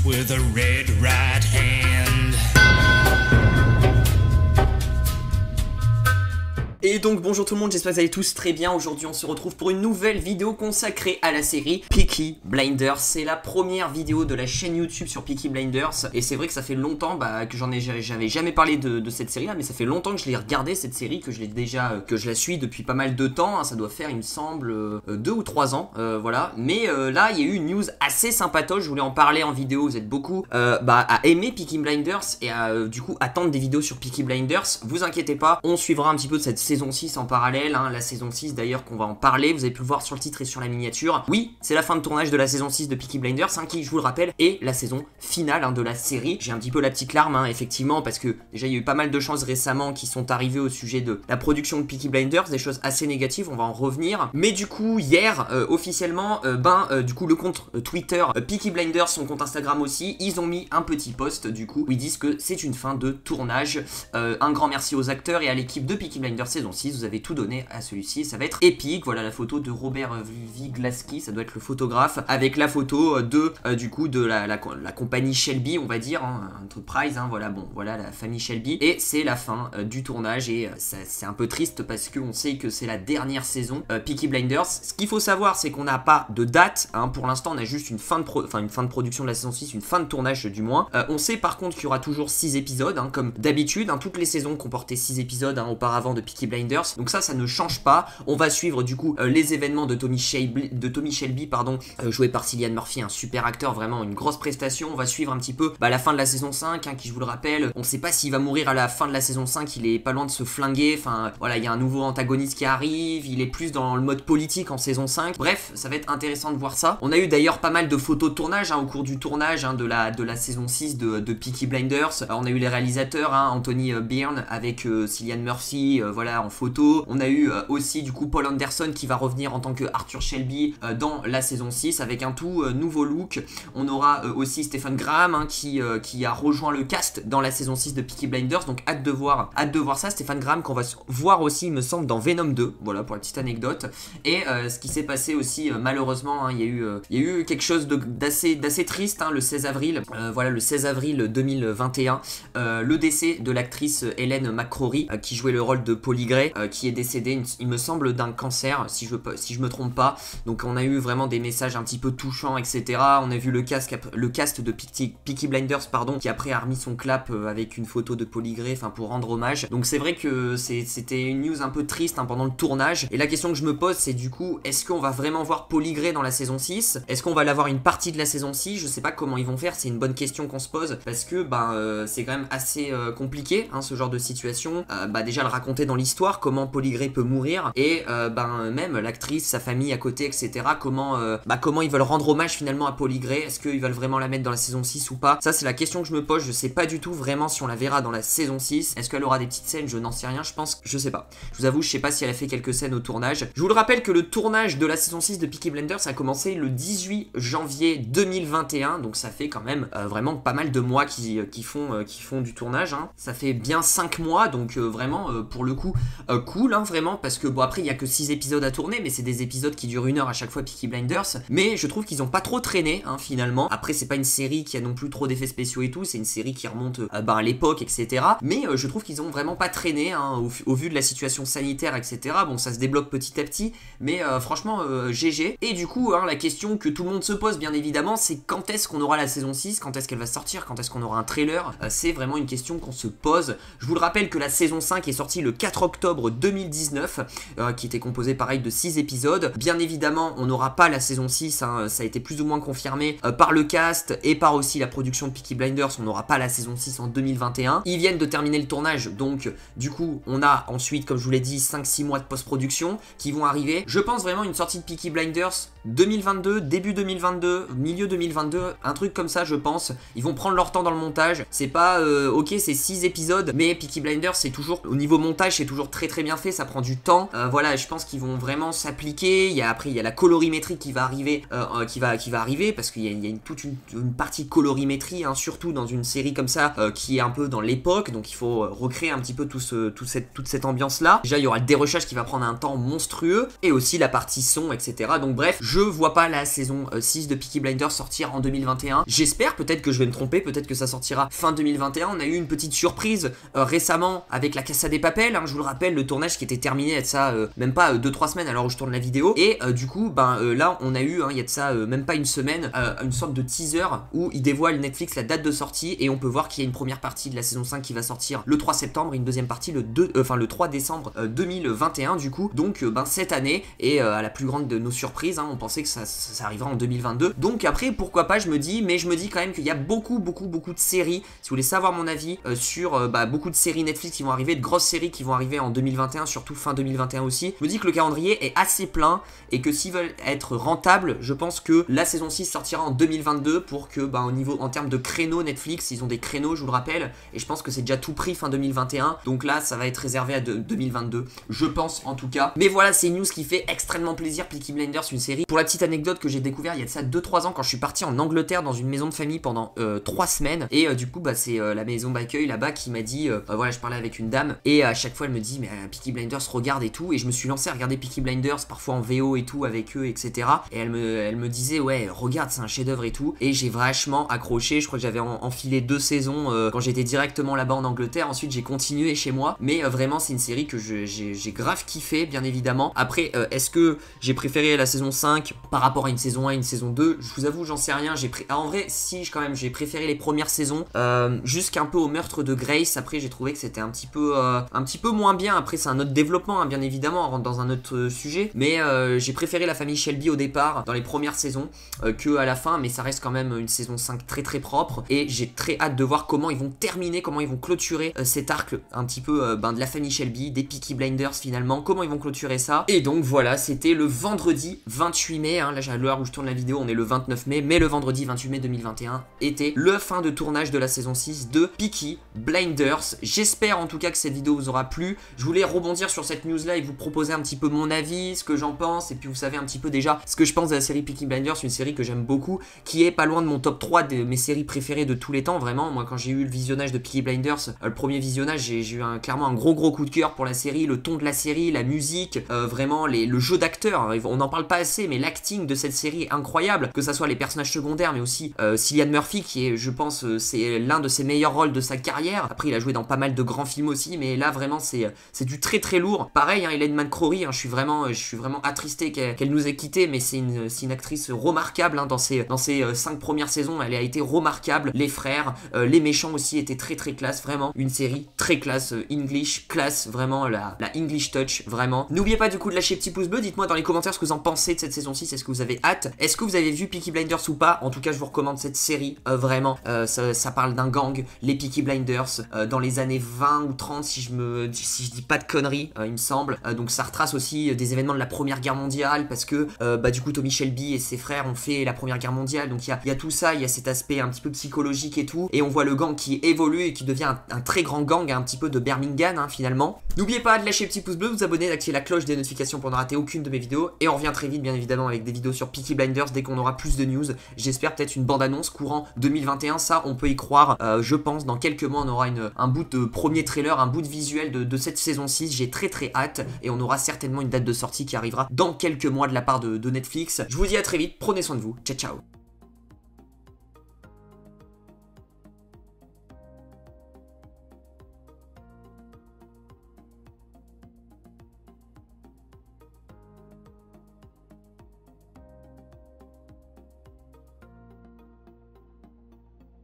with a red right hand. Et donc bonjour tout le monde, j'espère que vous allez tous très bien. Aujourd'hui on se retrouve pour une nouvelle vidéo consacrée à la série Peaky Blinders. C'est la première vidéo de la chaîne YouTube sur Peaky Blinders. Et c'est vrai que ça fait longtemps que j'avais jamais parlé de cette série là. Mais ça fait longtemps que je l'ai regardé cette série, que je la suis depuis pas mal de temps. Ça doit faire il me semble 2 ou 3 ans, voilà. Mais là il y a eu une news assez sympatoche, je voulais en parler en vidéo. Vous êtes beaucoup à aimer Peaky Blinders et à du coup attendre des vidéos sur Peaky Blinders. Vous inquiétez pas, on suivra un petit peu de cette saison 6 en parallèle, hein, la saison 6 d'ailleurs qu'on va en parler, vous avez pu le voir sur le titre et sur la miniature. Oui, c'est la fin de tournage de la saison 6 de Peaky Blinders, hein, qui je vous le rappelle est la saison finale, hein, de la série. J'ai un petit peu la petite larme, hein, effectivement, parce que déjà il y a eu pas mal de choses récemment qui sont arrivées au sujet de la production de Peaky Blinders, des choses assez négatives, on va en revenir. Mais du coup hier, officiellement, du coup le compte Twitter Peaky Blinders, son compte Instagram aussi, ils ont mis un petit post du coup où ils disent que c'est une fin de tournage. Un grand merci aux acteurs et à l'équipe de Peaky Blinders saison 6, vous avez tout donné à celui-ci, ça va être épique. Voilà la photo de Robert Wiglaski, ça doit être le photographe, avec la photo de du coup de la compagnie Shelby, on va dire, hein, Enterprise, hein, voilà, bon, voilà la famille Shelby, et c'est la fin du tournage, et c'est un peu triste parce qu'on sait que c'est la dernière saison Peaky Blinders. Ce qu'il faut savoir, c'est qu'on n'a pas de date, hein, pour l'instant on a juste une fin de production de la saison 6, une fin de tournage du moins. On sait par contre qu'il y aura toujours 6 épisodes, hein, comme d'habitude, hein, toutes les saisons comportaient 6 épisodes, hein, auparavant de Peaky Blinders. Donc ça ne change pas. On va suivre du coup les événements de Tommy Shelby, pardon, joué par Cillian Murphy, un super acteur, vraiment une grosse prestation. On va suivre un petit peu la fin de la saison 5, hein, qui je vous le rappelle, on sait pas s'il va mourir à la fin de la saison 5, il est pas loin de se flinguer, enfin voilà, il y a un nouveau antagoniste qui arrive, il est plus dans le mode politique en saison 5. Bref, ça va être intéressant de voir ça. On a eu d'ailleurs pas mal de photos de tournage, hein, au cours du tournage, hein, de la saison 6 de Peaky Blinders. On a eu les réalisateurs, hein, Anthony Byrne avec Cillian Murphy, voilà, en photo. On a eu aussi du coup Paul Anderson qui va revenir en tant que Arthur Shelby dans la saison 6 avec un tout nouveau look. On aura aussi Stephen Graham, hein, qui a rejoint le cast dans la saison 6 de Peaky Blinders, donc hâte de voir ça. Stephen Graham qu'on va voir aussi, il me semble, dans Venom 2, voilà pour la petite anecdote. Et ce qui s'est passé aussi, malheureusement, hein, il y a eu quelque chose d'assez triste, hein, le 16 avril, voilà, le 16 avril 2021, le décès de l'actrice Helen McCrory, qui jouait le rôle de Polly Gray, qui est décédée, il me semble, d'un cancer, si je me trompe pas. Donc on a eu vraiment des messages un petit peu touchants, etc. On a vu le cast de Peaky Blinders, pardon, qui après a remis son clap avec une photo de Polly Gray, enfin pour rendre hommage. Donc c'est vrai que c'était une news un peu triste, hein, pendant le tournage. Et la question que je me pose, c'est du coup, est-ce qu'on va vraiment voir Polly Gray dans la saison 6? Est-ce qu'on va l'avoir une partie de la saison 6? Je sais pas comment ils vont faire, c'est une bonne question qu'on se pose, parce que c'est quand même assez compliqué, hein, ce genre de situation. Déjà le raconter dans l'histoire, comment Polly Gray peut mourir, et même l'actrice, sa famille à côté, etc. Comment ils veulent rendre hommage finalement à Polly Gray. Est-ce qu'ils veulent vraiment la mettre dans la saison 6 ou pas? Ça c'est la question que je me pose. Je sais pas du tout vraiment si on la verra dans la saison 6. Est-ce qu'elle aura des petites scènes? Je n'en sais rien, je sais pas. Je vous avoue, je sais pas si elle a fait quelques scènes au tournage. Je vous le rappelle que le tournage de la saison 6 de Peaky Blinders a commencé le 18 janvier 2021, donc ça fait quand même vraiment pas mal de mois qui font du tournage, hein. Ça fait bien 5 mois, donc vraiment pour le coup cool, hein, vraiment, parce que bon, après il y a que 6 épisodes à tourner, mais c'est des épisodes qui durent 1 heure à chaque fois, Peaky Blinders. Mais je trouve qu'ils ont pas trop traîné, hein, finalement. Après c'est pas une série qui a non plus trop d'effets spéciaux et tout, c'est une série qui remonte à l'époque, etc. Mais je trouve qu'ils ont vraiment pas traîné, hein, au vu de la situation sanitaire, etc. Bon, ça se débloque petit à petit, mais franchement GG. Et du coup, hein, la question que tout le monde se pose bien évidemment, c'est quand est-ce qu'on aura la saison 6, quand est-ce qu'elle va sortir, quand est-ce qu'on aura un trailer. C'est vraiment une question qu'on se pose. Je vous le rappelle que la saison 5 est sortie le 4 octobre 2019, qui était composée pareil de 6 épisodes. Bien évidemment, on n'aura pas la saison 6, hein, ça a été plus ou moins confirmé par le cast et par aussi la production de Peaky Blinders. On n'aura pas la saison 6 en 2021. Ils viennent de terminer le tournage, donc du coup, on a ensuite, comme je vous l'ai dit, 5-6 mois de post-production qui vont arriver. Je pense vraiment une sortie de Peaky Blinders 2022, début 2022, milieu 2022, un truc comme ça, je pense. Ils vont prendre leur temps dans le montage. C'est pas ok, c'est 6 épisodes, mais Peaky Blinders, c'est toujours, au niveau montage, c'est toujours très très bien fait, ça prend du temps. Voilà, je pense qu'ils vont vraiment s'appliquer. Après il y a la colorimétrie qui va arriver, parce qu'il y a toute une partie colorimétrie, hein, surtout dans une série comme ça qui est un peu dans l'époque, donc il faut recréer un petit peu toute cette ambiance là. Déjà il y aura le dérochage qui va prendre un temps monstrueux, et aussi la partie son, etc. Donc bref, je vois pas la saison 6 de Peaky Blinders sortir en 2021. J'espère, peut-être que je vais me tromper, peut-être que ça sortira fin 2021. On a eu une petite surprise récemment avec la Casa de Papel, hein, je vous le rappelle, le tournage qui était terminé il y a de ça même pas 2-3 semaines à l'heure où je tourne la vidéo, et du coup là on a eu il y a de ça même pas une semaine une sorte de teaser où il dévoile Netflix la date de sortie, et on peut voir qu'il y a une première partie de la saison 5 qui va sortir le 3 septembre et une deuxième partie le 3 décembre 2021 du coup, donc cette année, et à la plus grande de nos surprises, hein, on pensait que ça arrivera en 2022, donc après pourquoi pas, je me dis quand même qu'il y a beaucoup de séries. Si vous voulez savoir mon avis sur beaucoup de séries Netflix qui vont arriver, de grosses séries qui vont arriver en 2021, surtout fin 2021 aussi, je me dis que le calendrier est assez plein, et que s'ils veulent être rentables, je pense que la saison 6 sortira en 2022 pour que en termes de créneaux Netflix, ils ont des créneaux, je vous le rappelle, et je pense que c'est déjà tout pris fin 2021, donc là ça va être réservé à 2022, je pense en tout cas. Mais voilà, c'est une news qui fait extrêmement plaisir. Peaky Blinders, une série, pour la petite anecdote, que j'ai découvert il y a de ça 2-3 ans quand je suis parti en Angleterre dans une maison de famille pendant 3 semaines, et du coup c'est la maison d'accueil là-bas qui m'a dit, voilà, je parlais avec une dame, et à chaque fois elle me dit mais Peaky Blinders regarde et tout, et je me suis lancé à regarder Peaky Blinders parfois en VO et tout avec eux, etc. Et elle me disait ouais regarde, c'est un chef d'œuvre et tout, et j'ai vachement accroché. Je crois que j'avais enfilé 2 saisons quand j'étais directement là-bas en Angleterre. Ensuite j'ai continué chez moi, mais vraiment c'est une série que j'ai grave kiffé, bien évidemment. Après est-ce que j'ai préféré la saison 5 par rapport à une saison 1 et une saison 2? Je vous avoue, j'en sais rien. En vrai si, quand même j'ai préféré les premières saisons, jusqu'un peu au meurtre de Grace. Après j'ai trouvé que c'était un petit peu moins bien. Après c'est un autre développement, hein, bien évidemment, on rentre dans un autre sujet, mais j'ai préféré la famille Shelby au départ dans les premières saisons que à la fin, mais ça reste quand même une saison 5 très très propre, et j'ai très hâte de voir comment ils vont terminer, comment ils vont clôturer cet arc un petit peu de la famille Shelby, des Peaky Blinders finalement, comment ils vont clôturer ça. Et donc voilà, c'était le vendredi 28 mai, hein, là à l'heure où je tourne la vidéo on est le 29 mai, mais le vendredi 28 mai 2021 était le fin de tournage de la saison 6 de Peaky Blinders. J'espère en tout cas que cette vidéo vous aura plu. Je voulais rebondir sur cette news là et vous proposer un petit peu mon avis, ce que j'en pense, et puis vous savez un petit peu déjà ce que je pense de la série Peaky Blinders, une série que j'aime beaucoup, qui est pas loin de mon top 3 de mes séries préférées de tous les temps. Vraiment, moi quand j'ai eu le visionnage de Peaky Blinders, le premier visionnage, j'ai eu clairement un gros coup de cœur pour la série, le ton de la série, la musique, vraiment le jeu d'acteurs, on n'en parle pas assez, mais l'acting de cette série est incroyable, que ça soit les personnages secondaires, mais aussi Cillian Murphy, qui est, je pense, c'est l'un de ses meilleurs rôles de sa carrière. Après il a joué dans pas mal de grands films aussi, mais là vraiment c'est du très lourd. Pareil, hein, Elaine McCrory, hein, je suis vraiment attristé qu'elle nous ait quittés, mais c'est une actrice remarquable, hein, dans ses 5 premières saisons, elle a été remarquable. Les frères, les méchants aussi étaient très classe, vraiment une série très classe, English classe, vraiment la English touch, vraiment. N'oubliez pas du coup de lâcher petit pouce bleu, dites-moi dans les commentaires ce que vous en pensez de cette saison 6, est-ce que vous avez hâte, est-ce que vous avez vu Peaky Blinders ou pas? En tout cas je vous recommande cette série, vraiment, ça parle d'un gang, les Peaky Blinders, dans les années 20 ou 30 si je dis pas de conneries, il me semble. Donc ça retrace aussi des événements de la Première Guerre mondiale, parce que du coup Tommy Shelby et ses frères ont fait la Première Guerre mondiale, donc il y a tout ça, il y a cet aspect un petit peu psychologique et tout, et on voit le gang qui évolue et qui devient un très grand gang, un petit peu de Birmingham, hein, finalement. N'oubliez pas de lâcher le petit pouce bleu, de vous abonner, d'activer la cloche des notifications pour ne rater aucune de mes vidéos, et on revient très vite bien évidemment avec des vidéos sur Peaky Blinders dès qu'on aura plus de news. J'espère peut-être une bande-annonce courant 2021, ça on peut y croire, je pense dans quelques mois on aura un bout de premier trailer, un bout de visuel de cette saison 6, j'ai très hâte, et on aura certainement une date de sortie qui arrivera dans quelques mois de la part de Netflix. Je vous dis à très vite, prenez soin de vous, ciao ciao.